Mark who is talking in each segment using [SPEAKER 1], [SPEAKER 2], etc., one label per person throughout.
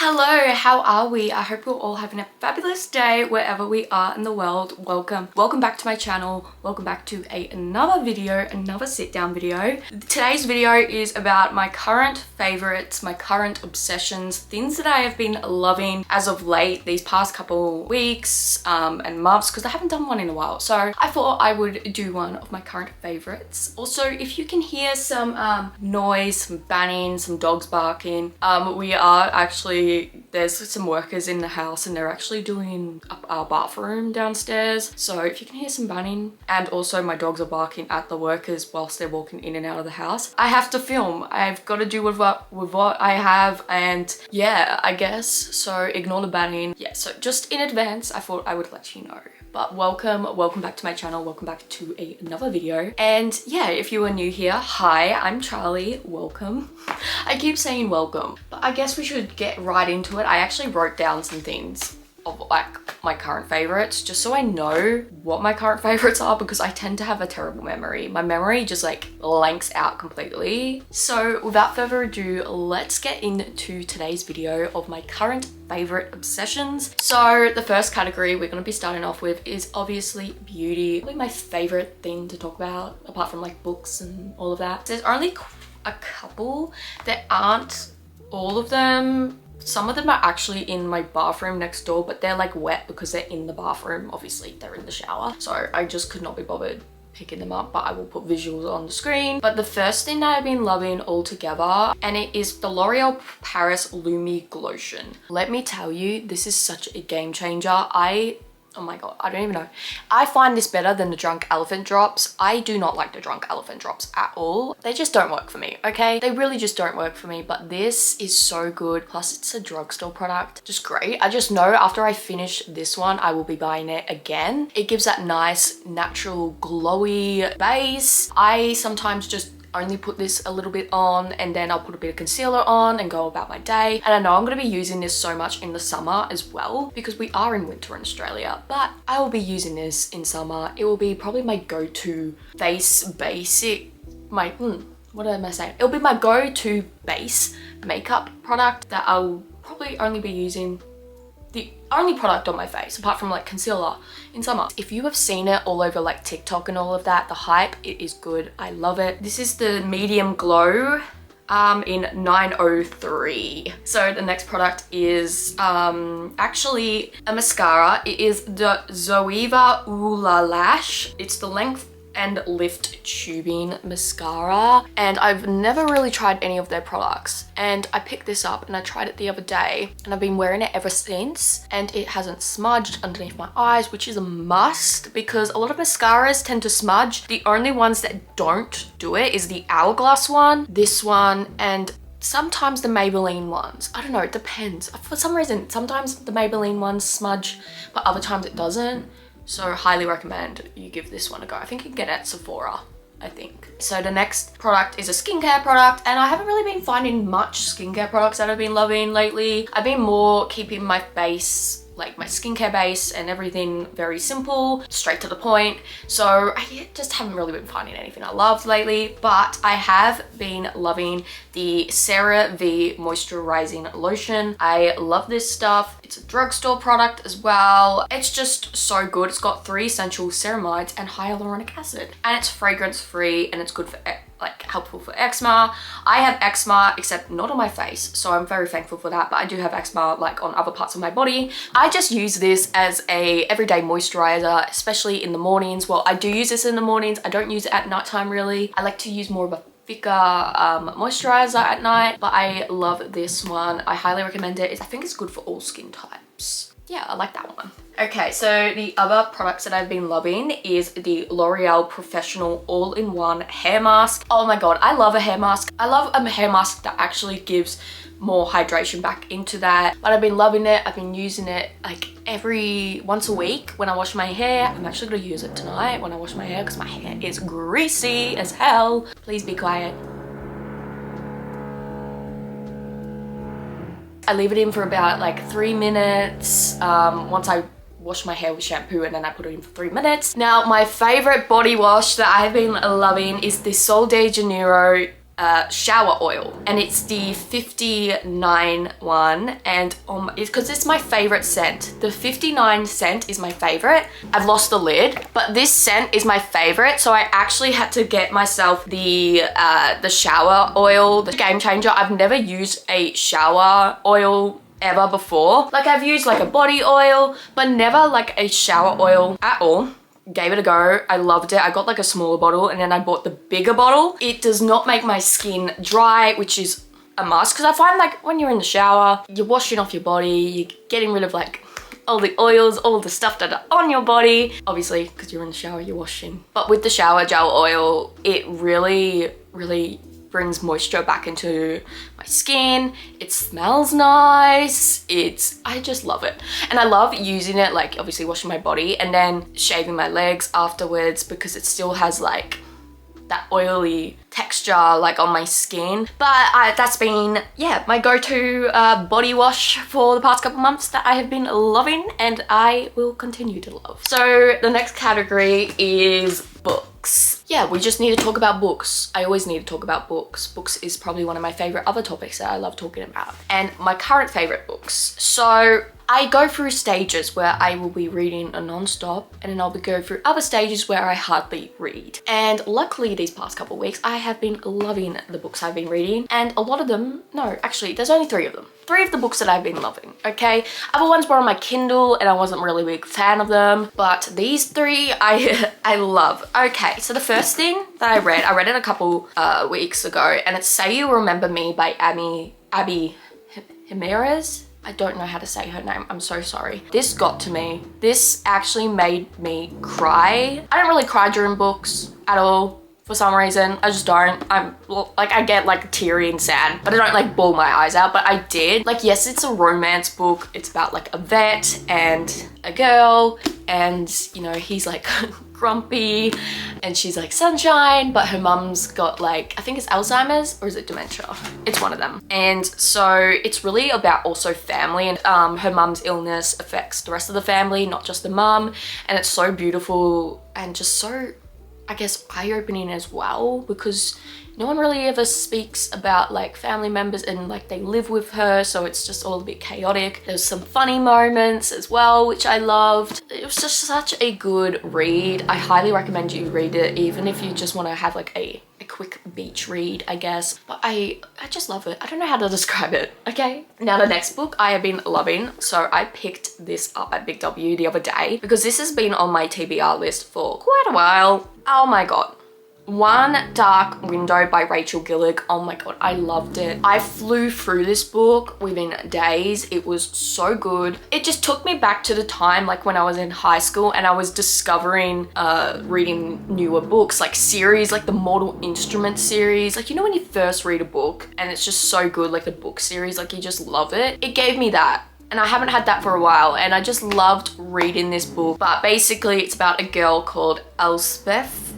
[SPEAKER 1] Hello, how are we? I hope we're all having a fabulous day wherever we are in the world. Welcome back to my channel. Welcome back to another video, another sit down video. Today's video is about my current favorites, my current obsessions, things that I have been loving as of late, these past couple weeks and months, because I haven't done one in a while. So I thought I would do one of my current favorites. Also, if you can hear some noise, some banging, some dogs barking, we are actually, there's some workers in the house and they're actually doing up our bathroom downstairs. So if you can hear some banging, and also my dogs are barking at the workers whilst they're walking in and out of the house, I have to film. I've got to do with what I have, and yeah, I guess. So ignore the banging. Yeah, so just in advance, I thought I would let you know. But welcome back to my channel. Welcome back to another video. And yeah, if you are new here, hi, I'm Charlie. Welcome. I keep saying welcome, but I guess we should get right into it. I actually wrote down some things of like my current favorites just so I know what my current favorites are, because I tend to have a terrible memory. My memory just like blanks out completely. So without further ado, let's get into today's video of my current favorite obsessions. So the first category we're going to be starting off with is obviously beauty. Probably my favorite thing to talk about, apart from like books and all of that. There's only a couple that aren't all of them. Some of them are actually in my bathroom next door, but they're like wet because they're in the bathroom. Obviously they're in the shower, so I just could not be bothered picking them up, but I will put visuals on the screen. But the first thing that I've been loving altogether, and it is the L'Oreal Paris Lumi Glotion. Let me tell you, this is such a game changer. Oh my god, I don't even know. I find this better than the Drunk Elephant drops. I do not like the Drunk Elephant drops at all. They just don't work for me, okay? They really just don't work for me, but this is so good. Plus it's a drugstore product, just great. I just know after I finish this one, I will be buying it again. It gives that nice, natural, glowy base. I sometimes just only put this a little bit on, and then I'll put a bit of concealer on and go about my day. And I know I'm going to be using this so much in the summer as well, because we are in winter in Australia, but I will be using this in summer. It will be probably my go-to face basic, what am I saying? It'll be my go-to base makeup product that I'll probably only be using, the only product on my face apart from like concealer in summer. If you have seen it all over like TikTok and all of that, the hype, it is good. I love it. This is the medium glow in 903. So the next product is actually a mascara. It is the Zoeva Ooh La Lash. It's the length and lift tubing mascara, and I've never really tried any of their products, and I picked this up and I tried it the other day and I've been wearing it ever since, and it hasn't smudged underneath my eyes, which is a must because a lot of mascaras tend to smudge. The only ones that don't do it is the Hourglass one, this one, and sometimes the Maybelline ones. I don't know, it depends. For some reason, sometimes the Maybelline ones smudge, but other times it doesn't. So highly recommend you give this one a go. I think you can get it at Sephora, I think. So the next product is a skincare product, and I haven't really been finding much skincare products that I've been loving lately. I've been more keeping my base, like my skincare base and everything, very simple, straight to the point. So I just haven't really been finding anything I loved lately, but I have been loving the CeraVe Moisturizing Lotion. I love this stuff. It's a drugstore product as well. It's just so good. It's got 3 essential ceramides and hyaluronic acid, and it's fragrance free, and it's good for like helpful for eczema. I have eczema, except not on my face, so I'm very thankful for that, but I do have eczema like on other parts of my body. I just use this as a everyday moisturizer, especially in the mornings. Well, I do use this in the mornings. I don't use it at nighttime really. I like to use more of a thicker moisturizer at night, but I love this one. I highly recommend it. I think it's good for all skin types. Yeah, I like that one. Okay, so the other products that I've been loving is the L'Oreal Professional All-in-One Hair Mask. Oh my god, I love a hair mask. I love a hair mask that actually gives more hydration back into that. But I've been loving it. I've been using it like once a week when I wash my hair. I'm actually gonna use it tonight when I wash my hair because my hair is greasy as hell. Please be quiet. I leave it in for about like 3 minutes once I wash my hair with shampoo, and then I put it in for 3 minutes. Now, my favorite body wash that I've been loving is the Sol de Janeiro shower oil, and it's the 59 one, and it's because it's my favorite scent. The 59 scent is my favorite. I've lost the lid, but this scent is my favorite, so I actually had to get myself the shower oil, the Game Changer. I've never used a shower oil ever before. Like, I've used like a body oil, but never like a shower oil at all. Gave it a go. I loved it. I got like a smaller bottle and then I bought the bigger bottle. It does not make my skin dry, which is a must, because I find like when you're in the shower, you're washing off your body, you're getting rid of like all the oils, all the stuff that are on your body. Obviously, because you're in the shower, you're washing. But with the shower gel oil, it really, really brings moisture back into my skin. It smells nice. I just love it. And I love using it, like obviously washing my body and then shaving my legs afterwards, because it still has like that oily texture like on my skin. But that's been, yeah, my go-to body wash for the past couple months that I have been loving and I will continue to love. So the next category is books. Yeah, we just need to talk about books. I always need to talk about books. Books is probably one of my favorite other topics that I love talking about. And my current favorite books. So I go through stages where I will be reading a non-stop, and then I'll go through other stages where I hardly read. And luckily these past couple of weeks, I have been loving the books I've been reading, and a lot of them, no, actually there's only 3 of them. 3 of the books that I've been loving, okay? Other ones were on my Kindle and I wasn't really a big fan of them, but these 3 I love. Okay, so the first thing that I read it a couple weeks ago, and it's Say You Remember Me by Abby Jimenez. I don't know how to say her name. I'm so sorry. This got to me. This actually made me cry. I don't really cry during books at all. For some reason, I just don't. I get like teary and sad, but I don't like bawl my eyes out, but I did. Like, yes, it's a romance book. It's about like a vet and a girl, and you know, he's like grumpy and she's like sunshine, but her mum's got like, I think it's Alzheimer's, or is it dementia? It's one of them. And so it's really about also family, and her mum's illness affects the rest of the family, not just the mum. And it's so beautiful and just so, I guess, eye-opening as well, because no one really ever speaks about like family members and like they live with her, so it's just all a bit chaotic. There's some funny moments as well, which I loved. It was just such a good read. I highly recommend you read it, even if you just want to have like a quick beach read, I guess. But I just love it. I don't know how to describe it, okay? Now the next book I have been loving. So I picked this up at Big W the other day because this has been on my TBR list for quite a while. Oh my god. One Dark Window by Rachel Gillick. Oh my god, I loved it. I flew through this book within days. It was so good. It just took me back to the time like when I was in high school and I was discovering reading newer books, like series, like the Mortal Instruments series. Like, you know when you first read a book and it's just so good, like the book series, like you just love it. It gave me that. And I haven't had that for a while, and I just loved reading this book. But basically it's about a girl called Elspeth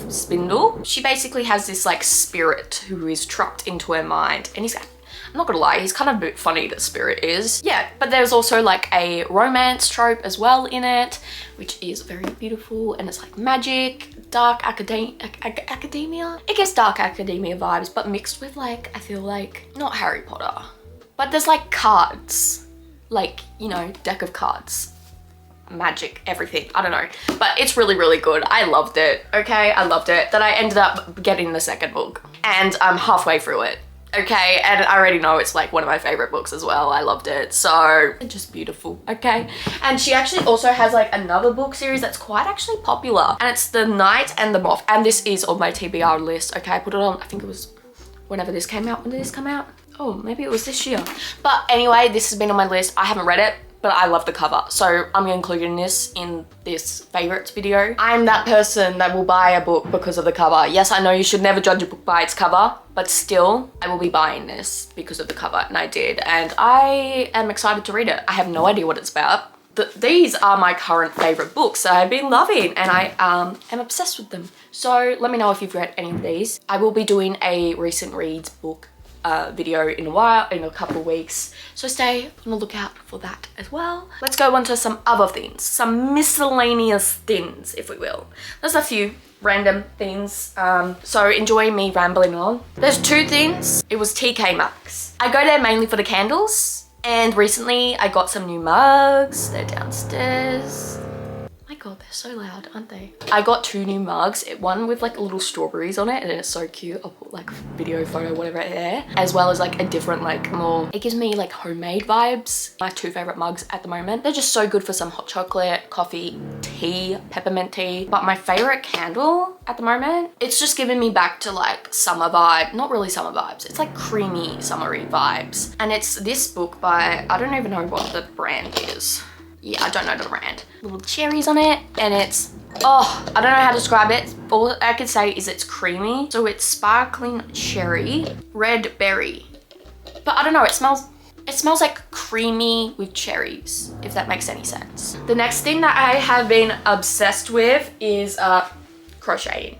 [SPEAKER 1] Spindle. She basically has this like spirit who is trapped into her mind, and I'm not gonna lie, he's kind of a bit funny, that spirit is. Yeah, but there's also like a romance trope as well in it, which is very beautiful, and it's like magic, dark academia. It gives dark academia vibes, but mixed with like, I feel like, not Harry Potter, but there's like cards. Like, you know, deck of cards, magic, everything. I don't know, but it's really, really good. I loved it, okay? I loved it. Then I ended up getting the second book and I'm halfway through it, okay? And I already know it's like one of my favorite books as well. I loved it. So it's just beautiful, okay? And she actually also has like another book series that's quite actually popular, and it's The Knight and the Moth. And this is on my TBR list, okay? I put it on, I think it was whenever this came out. When did this come out? Oh, maybe it was this year. But anyway, this has been on my list. I haven't read it, but I love the cover. So I'm including this in this favorites video. I'm that person that will buy a book because of the cover. Yes, I know you should never judge a book by its cover, but still, I will be buying this because of the cover, and I did. And I am excited to read it. I have no idea what it's about. These are my current favorite books that I've been loving, and I am obsessed with them. So let me know if you've read any of these. I will be doing a recent reads book a video in a couple of weeks. So stay on the lookout for that as well. Let's go on to some other things, some miscellaneous things, if we will. There's a few random things, so enjoy me rambling on. There's two things. It was TK Maxx. I go there mainly for the candles, and recently I got some new mugs. They're downstairs. My god, they're so loud, aren't they? I got two new mugs, one with like little strawberries on it, and it's so cute. I'll put like video, photo, whatever there, as well as like a different, like more, it gives me like homemade vibes. My two favorite mugs at the moment. They're just so good for some hot chocolate, coffee, tea, peppermint tea. But my favorite candle at the moment, it's just giving me back to like summer vibe. Not really summer vibes, it's like creamy summery vibes. And it's this book by, I don't even know what the brand is. Yeah, I don't know the brand. Little cherries on it, and it's, oh, I don't know how to describe it. All I can say is it's creamy. So it's sparkling cherry, red berry. But I don't know, it smells like creamy with cherries, if that makes any sense. The next thing that I have been obsessed with is crocheting.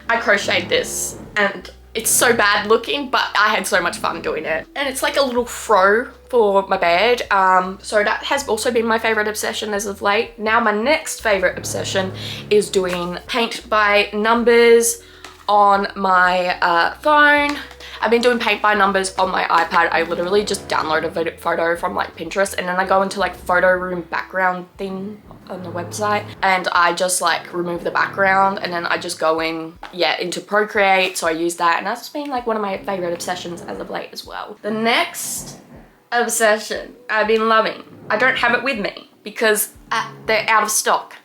[SPEAKER 1] I crocheted this, and it's so bad looking, but I had so much fun doing it. And it's like a little throw for my bed. So that has also been my favorite obsession as of late. Now my next favorite obsession is doing paint by numbers on my phone. I've been doing paint by numbers on my iPad. I literally just download a photo from like Pinterest, and then I go into like photo room background thing on the website, and I just like remove the background, and then I just go in, yeah, into Procreate. So I use that, and that's been like one of my favorite obsessions as of late as well. The next obsession I've been loving, I don't have it with me because they're out of stock.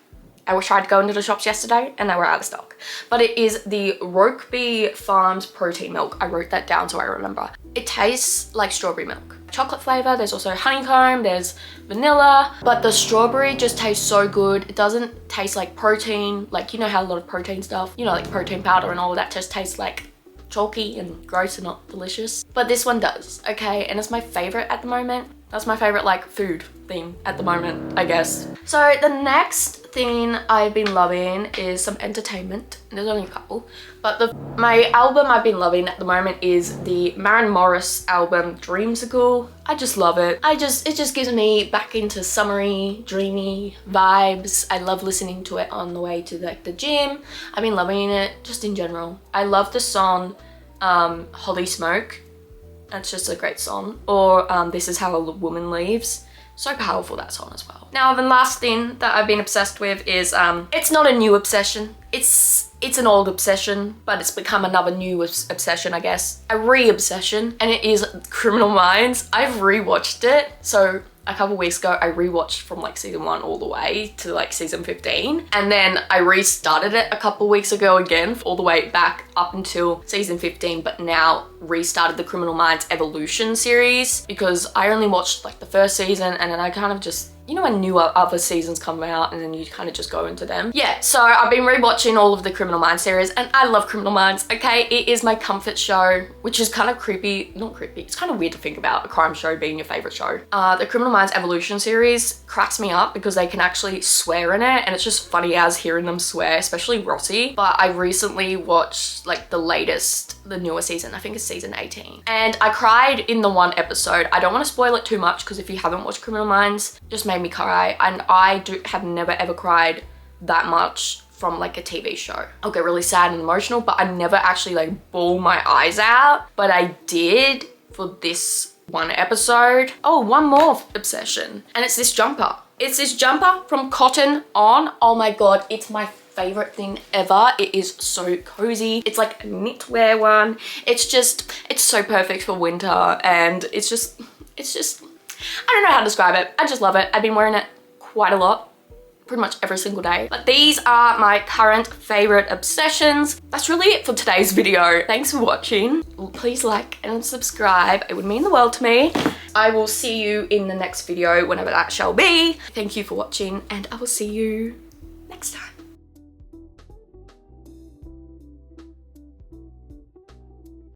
[SPEAKER 1] I tried to go into the shops yesterday and they were out of stock. But it is the Rokeby Farms protein milk. I wrote that down so I remember. It tastes like strawberry milk. Chocolate flavor, there's also honeycomb, there's vanilla, but the strawberry just tastes so good. It doesn't taste like protein, like you know how a lot of protein stuff, you know, like protein powder and all that just tastes like chalky and gross and not delicious. But this one does, okay? And it's my favorite at the moment. That's my favorite like food thing at the moment, I guess. So the next thing I've been loving is some entertainment. There's only a couple, but my album I've been loving at the moment is the Maren Morris album Dreamsicle. I just love it. It just gives me back into summery, dreamy vibes. I love listening to it on the way to like the gym. I've been loving it just in general. I love the song Holy Smoke. That's just a great song. Or This Is How a Woman Leaves. So powerful, that song as well. Now the last thing that I've been obsessed with is, it's not a new obsession. It's an old obsession, but it's become another new obsession, I guess. A re-obsession, and it is Criminal Minds. I've rewatched it. So a couple weeks ago, I rewatched from like season 1 all the way to like season 15. And then I restarted it a couple weeks ago again, all the way back up until season 15, but now restarted the Criminal Minds Evolution series because I only watched like the first season, and then I kind of just, you know, when newer other seasons come out and then you kind of just go into them. Yeah, so I've been rewatching all of the Criminal Minds series, and I love Criminal Minds, okay? It is my comfort show, which is kind of creepy, not creepy, it's kind of weird to think about a crime show being your favorite show. The Criminal Minds Evolution series cracks me up because they can actually swear in it, and it's just funny as hearing them swear, especially Rossi. But I recently watched like the newer season, I think it's season 18. And I cried in the one episode. I don't want to spoil it too much because if you haven't watched Criminal Minds, just made me cry, and I have never ever cried that much from like a TV show. I'll get really sad and emotional, but I never actually like bawl my eyes out, but I did for this one episode. Oh, one more obsession, and it's this jumper. It's this jumper from Cotton On. Oh my god, it's my favorite thing ever. It is so cozy. It's like a knitwear one. It's so perfect for winter, and it's just I don't know how to describe it. I just love it. I've been wearing it quite a lot, pretty much every single day. But these are my current favorite obsessions. That's really it for today's video. Thanks for watching. Please like and subscribe. It would mean the world to me. I will see you in the next video, whenever that shall be. Thank you for watching, and I will see you next time.